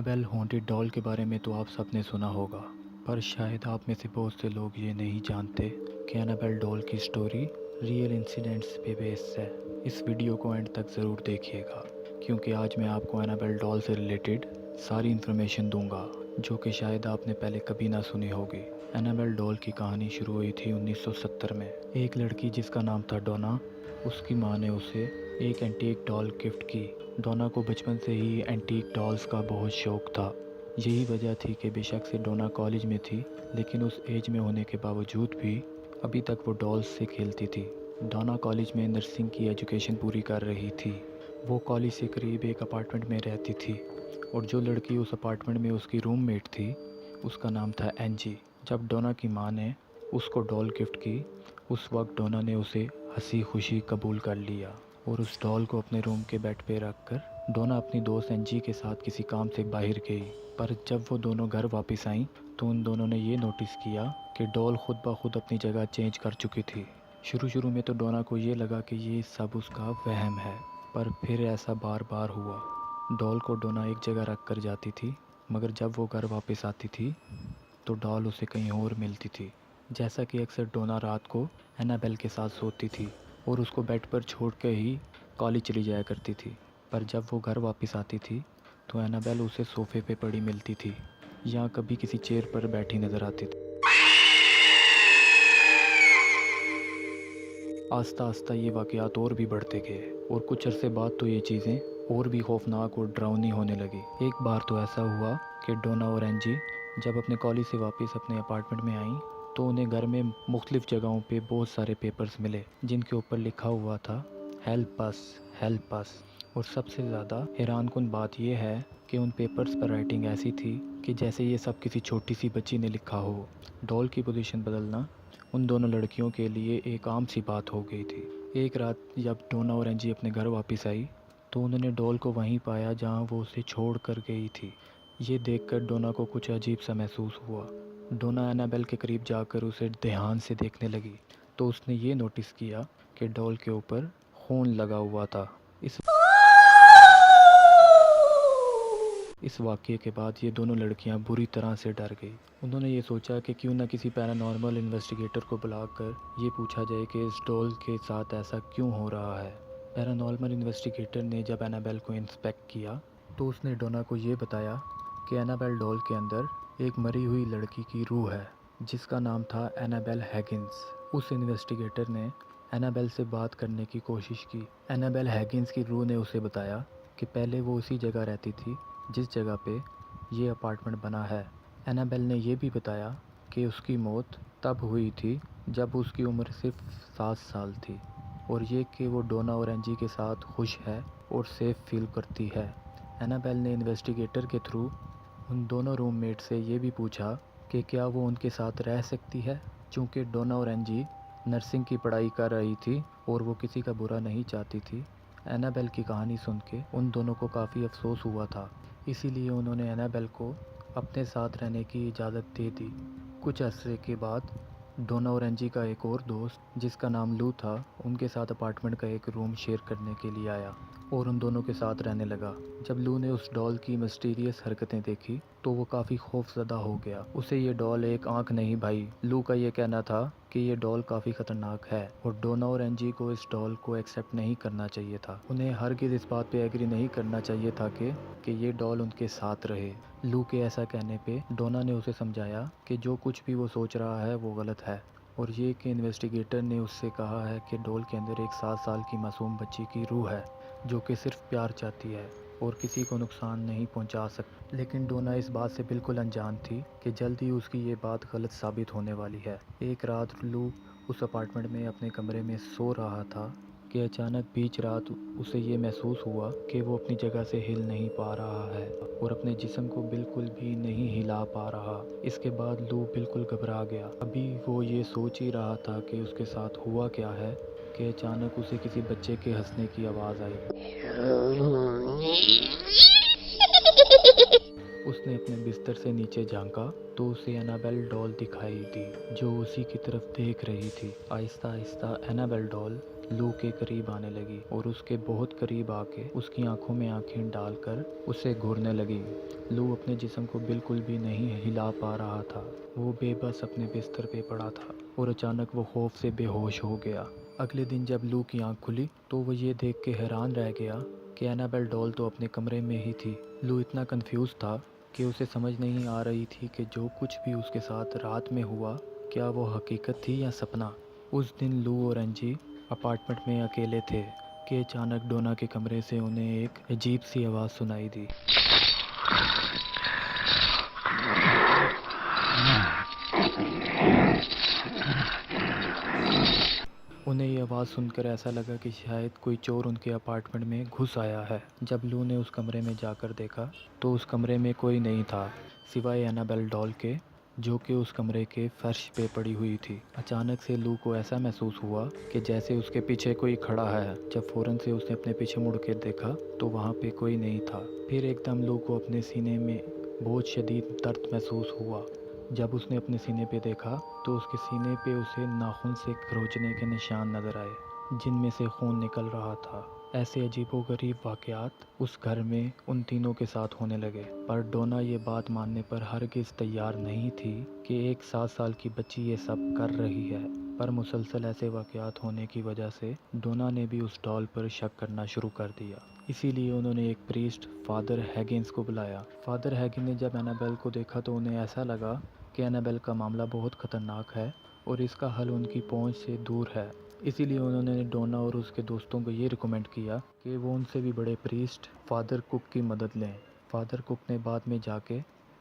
Annabelle haunted doll के बारे में तो आप सबने सुना होगा, पर शायद आप में से बहुत से लोग ये नहीं जानते कि एनाबेल डॉल की स्टोरी रियल इंसिडेंट्स पे बेस्ड है। इस वीडियो को एंड तक ज़रूर देखिएगा, क्योंकि आज मैं आपको एनाबेल डॉल से रिलेटेड सारी इन्फॉर्मेशन दूंगा जो कि शायद आपने पहले कभी ना सुनी होगी। एनाबेल डॉल की कहानी शुरू हुई थी 1970 में। एक लड़की जिसका नाम था डोना, उसकी माँ ने उसे एक एंटीक डॉल गिफ्ट की। डोना को बचपन से ही एंटीक डॉल्स का बहुत शौक था। यही वजह थी कि बेशक से डोना कॉलेज में थी, लेकिन उस एज में होने के बावजूद भी अभी तक वो डॉल्स से खेलती थी। डोना कॉलेज में नर्सिंग की एजुकेशन पूरी कर रही थी। वो कॉलेज से करीब एक अपार्टमेंट में रहती थी और जो लड़की उस अपार्टमेंट में उसकी रूममेट थी उसका नाम था एंजी। जब डोना की माँ ने उसको डॉल गिफ्ट की, उस वक्त डोना ने उसे हंसी खुशी कबूल कर लिया और उस डॉल को अपने रूम के बेड पे रखकर डोना अपनी दोस्त एंजी के साथ किसी काम से बाहर गई। पर जब वो दोनों घर वापस आईं तो उन दोनों ने ये नोटिस किया कि डॉल खुद ब खुद अपनी जगह चेंज कर चुकी थी। शुरू में तो डोना को ये लगा कि ये सब उसका वहम है, पर फिर ऐसा बार बार हुआ। डॉल को डोना एक जगह रख कर जाती थी, मगर जब वो घर वापस आती थी तो डॉल उसे कहीं और मिलती थी। जैसा कि अक्सर डोना रात को एनाबेल के साथ सोती थी और उसको बेड पर छोड़ के ही कॉलेज चली जाया करती थी। पर जब वो घर वापस आती थी तो एनाबेल उसे सोफ़े पे पड़ी मिलती थी या कभी किसी चेयर पर बैठी नज़र आती थी। आस्ता आस्ता ये वाक़यात और भी बढ़ते गए और कुछ अरसे बाद तो ये चीज़ें और भी खौफनाक और डरावनी होने लगी। एक बार तो ऐसा हुआ कि डोना और एंजी जब अपने कॉलेज से वापस अपने अपार्टमेंट में आईं तो उन्हें घर में मुख्तलिफ़ जगहों पे बहुत सारे पेपर्स मिले जिनके ऊपर लिखा हुआ था हेल्प अस, हेल्प अस। और सबसे ज़्यादा हैरानकुन बात यह है कि उन पेपर्स पर राइटिंग ऐसी थी कि जैसे ये सब किसी छोटी सी बच्ची ने लिखा हो। डॉल की पोजीशन बदलना उन दोनों लड़कियों के लिए एक आम सी बात हो गई थी। एक रात जब डोना और एंजी अपने घर वापस आई तो उन्होंने डॉल को वहीं पाया जहां वो उसे छोड़ कर गई थी। ये देखकर डोना को कुछ अजीब सा महसूस हुआ। डोना एनाबेल के करीब जाकर उसे ध्यान से देखने लगी तो उसने ये नोटिस किया कि डॉल के ऊपर खून लगा हुआ था। इस वाक़ये के बाद ये दोनों लड़कियां बुरी तरह से डर गई। उन्होंने ये सोचा कि क्यों ना किसी पैरानॉर्मल इन्वेस्टिगेटर को बुलाकर ये पूछा जाए कि इस डॉल के साथ ऐसा क्यों हो रहा है। पैरानॉर्मल इन्वेस्टिगेटर ने जब एनाबेल को इंस्पेक्ट किया तो उसने डोना को ये बताया कि एनाबेल डॉल के अंदर एक मरी हुई लड़की की रूह है जिसका नाम था एनाबेल हैगिंस। उस इन्वेस्टिगेटर ने एनाबेल से बात करने की कोशिश की। एनाबेल हैगिंस की रूह ने उसे बताया कि पहले वो उसी जगह रहती थी जिस जगह पे ये अपार्टमेंट बना है। एनाबेल ने यह भी बताया कि उसकी मौत तब हुई थी जब उसकी उम्र सिर्फ 7 साल थी और ये कि वो डोना और एंजी के साथ खुश है और सेफ फील करती है। एनाबेल ने इन्वेस्टिगेटर के थ्रू उन दोनों रूममेट से ये भी पूछा कि क्या वो उनके साथ रह सकती है, चूँकि डोना और एंजी नर्सिंग की पढ़ाई कर रही थी और वो किसी का बुरा नहीं चाहती थी। एनाबेल की कहानी सुन के उन दोनों को काफ़ी अफसोस हुआ था, इसीलिए उन्होंने एनाबेल को अपने साथ रहने की इजाज़त दे दी। कुछ अरसे के बाद डोना और एंजी का एक और दोस्त जिसका नाम लू था उनके साथ अपार्टमेंट का एक रूम शेयर करने के लिए आया और उन दोनों के साथ रहने लगा। जब लू ने उस डॉल की मिस्टीरियस हरकतें देखी तो वो काफ़ी खौफजदा हो गया। उसे ये डॉल एक आंख नहीं भाई। लू का ये कहना था कि ये डॉल काफ़ी ख़तरनाक है और डोना और एंजी को इस डॉल को एक्सेप्ट नहीं करना चाहिए था। उन्हें हरगिज़ इस बात पे एग्री नहीं करना चाहिए था कि ये डॉल उनके साथ रहे। लू के ऐसा कहने पे डोना ने उसे समझाया कि जो कुछ भी वो सोच रहा है वो गलत है और ये कि इन्वेस्टिगेटर ने उससे कहा है कि डॉल के अंदर एक 7 साल की मासूम बच्ची की रूह है जो कि सिर्फ प्यार चाहती है और किसी को नुकसान नहीं पहुंचा सकती। लेकिन डोना इस बात से बिल्कुल अनजान थी कि जल्द ही उसकी ये बात गलत साबित होने वाली है। एक रात लू उस अपार्टमेंट में अपने कमरे में सो रहा था कि अचानक बीच रात उसे ये महसूस हुआ कि वो अपनी जगह से हिल नहीं पा रहा है और अपने जिस्म को बिल्कुल भी नहीं हिला पा रहा। इसके बाद लू बिल्कुल घबरा गया। अभी वो ये सोच ही रहा था कि उसके साथ हुआ क्या है कि अचानक उसे किसी बच्चे के हंसने की आवाज़ आई। उसने अपने बिस्तर से नीचे झांका तो उसे एनाबेल डॉल दिखाई दी जो उसी की तरफ देख रही थी। आहिस्ता आहिस्ता एनाबेल डॉल लू के करीब आने लगी और उसके बहुत करीब आके उसकी आंखों में आंखें डालकर उसे घूरने लगी। लू अपने जिस्म को बिल्कुल भी नहीं हिला पा रहा था। वो बेबस अपने बिस्तर पे पड़ा था और अचानक वो खौफ से बेहोश हो गया। अगले दिन जब लू की आंख खुली तो वो ये देख के हैरान रह गया कि एनाबेल डॉल तो अपने कमरे में ही थी। लू इतना कंफ्यूज था कि उसे समझ नहीं आ रही थी कि जो कुछ भी उसके साथ रात में हुआ क्या वो हकीकत थी या सपना। उस दिन लू और एंजी अपार्टमेंट में अकेले थे कि अचानक डोना के कमरे से उन्हें एक अजीब सी आवाज़ सुनाई दी। उन्हें ये आवाज़ सुनकर ऐसा लगा कि शायद कोई चोर उनके अपार्टमेंट में घुस आया है। जब लू ने उस कमरे में जाकर देखा तो उस कमरे में कोई नहीं था सिवाय एनाबेल डॉल के, जो कि उस कमरे के फर्श पे पड़ी हुई थी। अचानक से लू को ऐसा महसूस हुआ कि जैसे उसके पीछे कोई खड़ा है। जब फ़ौरन से उसने अपने पीछे मुड़ के देखा तो वहाँ पे कोई नहीं था। फिर एकदम लू को अपने सीने में बहुत शदीद दर्द महसूस हुआ। जब उसने अपने सीने पे देखा तो उसके सीने पे उसे नाखून से खरोंचने के निशान नज़र आए जिनमें से खून निकल रहा था। ऐसे अजीबोगरीब वाक़यात उस घर में उन तीनों के साथ होने लगे, पर डोना ये बात मानने पर हरगिज़ तैयार नहीं थी कि एक 7 साल की बच्ची ये सब कर रही है। पर मुसलसल ऐसे वाक़यात होने की वजह से डोना ने भी उस डॉल पर शक करना शुरू कर दिया। इसीलिए उन्होंने एक प्रीस्ट फादर हैगिंस को बुलाया। फादर हैगिन ने जब एनाबेल को देखा तो उन्हें ऐसा लगा कि एनाबेल का मामला बहुत ख़तरनाक है और इसका हल उनकी पहुंच से दूर है। इसीलिए उन्होंने डोना और उसके दोस्तों को ये रिकमेंड किया कि वो उनसे भी बड़े प्रीस्ट फादर कुक की मदद लें। फादर कुक ने बाद में जाके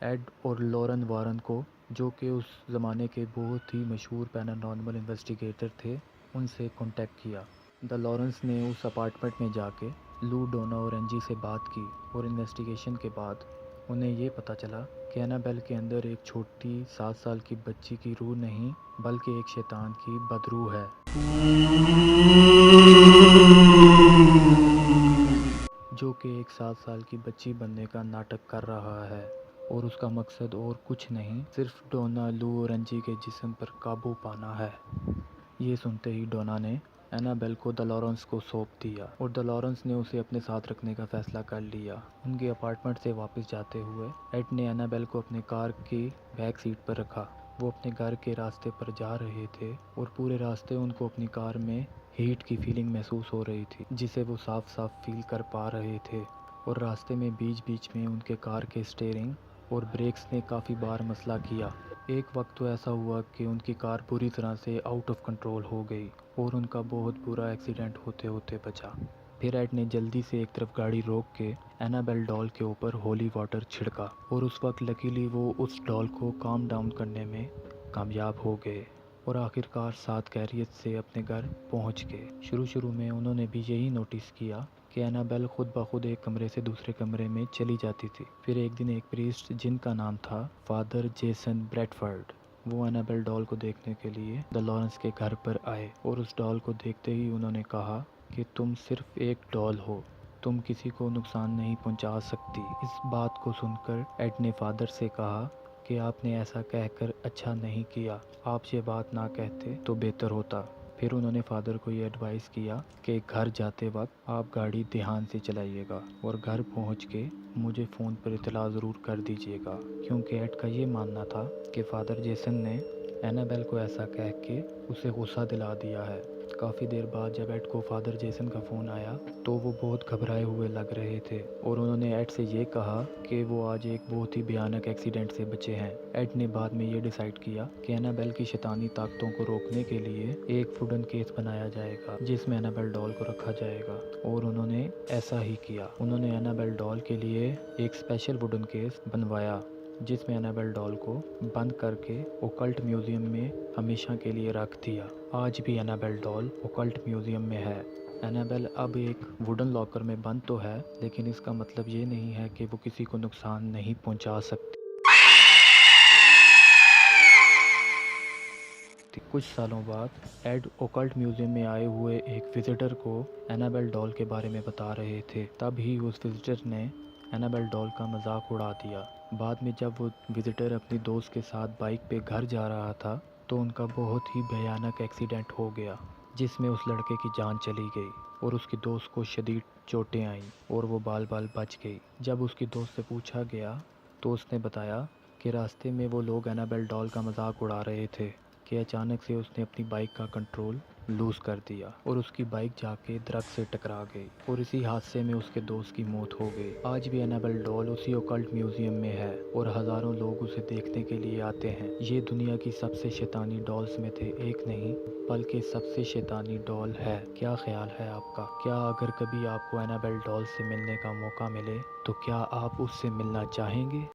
एड और लॉरेन वारन को, जो कि उस ज़माने के बहुत ही मशहूर पैरानॉर्मल इन्वेस्टिगेटर थे, उनसे कांटेक्ट किया। द लॉरेंस ने उस अपार्टमेंट में जाके लू, डोना और एंजी से बात की और इन्वेस्टिगेशन के बाद उन्हें ये पता चला कि एनाबेल के अंदर एक छोटी 7 साल की बच्ची की रूह नहीं बल्कि एक शैतान की बदरूह है, जो कि एक 7 साल की बच्ची बनने का नाटक कर रहा है और उसका मकसद और कुछ नहीं सिर्फ डोना, लू और एंजी के जिस्म पर काबू पाना है। ये सुनते ही डोना ने एनाबेल को द लॉरेंस को सौंप दिया और द लॉरेंस ने उसे अपने साथ रखने का फैसला कर लिया। उनके अपार्टमेंट से वापस जाते हुए एड ने एनाबेल को अपने कार की बैक सीट पर रखा। वो अपने घर के रास्ते पर जा रहे थे और पूरे रास्ते उनको अपनी कार में हीट की फीलिंग महसूस हो रही थी, जिसे वो साफ साफ फील कर पा रहे थे। और रास्ते में बीच बीच में उनके कार के स्टीयरिंग और ब्रेक्स ने काफ़ी बार मसला किया। एक वक्त तो ऐसा हुआ कि उनकी कार पूरी तरह से आउट ऑफ कंट्रोल हो गई और उनका बहुत बुरा एक्सीडेंट होते होते बचा। फिर एड ने जल्दी से एक तरफ गाड़ी रोक के एनाबेल डॉल के ऊपर होली वाटर छिड़का और उस वक्त लकीली वो उस डॉल को काम डाउन करने में कामयाब हो गए और आखिरकार साथ खैरियत से अपने घर पहुंच गए। शुरू में उन्होंने भी यही नोटिस किया कि एनाबेल खुद ब खुद एक कमरे से दूसरे कमरे में चली जाती थी। फिर एक दिन एक प्रीस्ट जिनका नाम था फादर जेसन ब्रैडफर्ड, वो एनाबेल डॉल को देखने के लिए द लॉरेंस के घर पर आए और उस डॉल को देखते ही उन्होंने कहा कि तुम सिर्फ एक डॉल हो, तुम किसी को नुकसान नहीं पहुंचा सकती। इस बात को सुनकर एड ने फादर से कहा कि आपने ऐसा कहकर अच्छा नहीं किया, आप ये बात ना कहते तो बेहतर होता। फिर उन्होंने फादर को ये एडवाइस किया कि घर जाते वक्त आप गाड़ी ध्यान से चलाइएगा और घर पहुंच के मुझे फ़ोन पर इतला ज़रूर कर दीजिएगा, क्योंकि एड का ये मानना था कि फादर जेसन ने एनाबेल को ऐसा कह के उसे गुस्सा दिला दिया है। काफ़ी देर बाद जब एड को फादर जेसन का फ़ोन आया तो वो बहुत घबराए हुए लग रहे थे और उन्होंने एड से ये कहा कि वो आज एक बहुत ही भयानक एक्सीडेंट से बचे हैं। एड ने बाद में ये डिसाइड किया कि एनाबेल की शैतानी ताकतों को रोकने के लिए एक वुडन केस बनाया जाएगा जिसमें एनाबेल डॉल को रखा जाएगा, और उन्होंने ऐसा ही किया। उन्होंने एनाबेल डॉल के लिए एक स्पेशल वुडन केस बनवाया जिसमें एनाबेल डॉल को बंद करके ओकल्ट म्यूज़ियम में हमेशा के लिए रख दिया। आज भी एनाबेल डॉल ओकल्ट म्यूज़ियम में है। एनाबेल अब एक वुडन लॉकर में बंद तो है, लेकिन इसका मतलब ये नहीं है कि वो किसी को नुकसान नहीं पहुंचा सकती। कुछ सालों बाद एड ओकल्ट म्यूज़ियम में आए हुए एक विजिटर को एनाबेल डॉल के बारे में बता रहे थे। तब ही उस विजिटर ने एनाबेल डॉल का मजाक उड़ा दिया। बाद में जब वो विजिटर अपनी दोस्त के साथ बाइक पे घर जा रहा था तो उनका बहुत ही भयानक एक्सीडेंट हो गया جس میں اس لڑکے کی جان چلی گئی اور اس کی دوست کو شدید چوٹیں آئیں اور وہ بال بچ گئی۔ جب اس کی دوست سے پوچھا گیا تو اس نے بتایا کہ راستے میں وہ لوگ اینابیل ڈال کا مذاق اڑا رہے تھے کہ اچانک سے اس نے اپنی بائک کا کنٹرول لوز کر دیا اور اس کی بائک جا کے درخت سے ٹکرا گئی اور اسی حادثے میں اس کے دوست کی موت ہو گئی۔ آج بھی اینابیل ڈال اسی اوکلٹ میوزیم میں ہے اور ہزاروں لوگ اسے دیکھنے کے لیے آتے ہیں۔ یہ دنیا کی سب سے شیطانی ڈالز میں سے ایک نہیں بلکہ سب سے شیطانی ڈال ہے۔ کیا خیال ہے آپ کا؟ کیا اگر کبھی آپ کو اینابیل ڈال سے ملنے کا موقع ملے تو کیا آپ اس سے ملنا چاہیں گے؟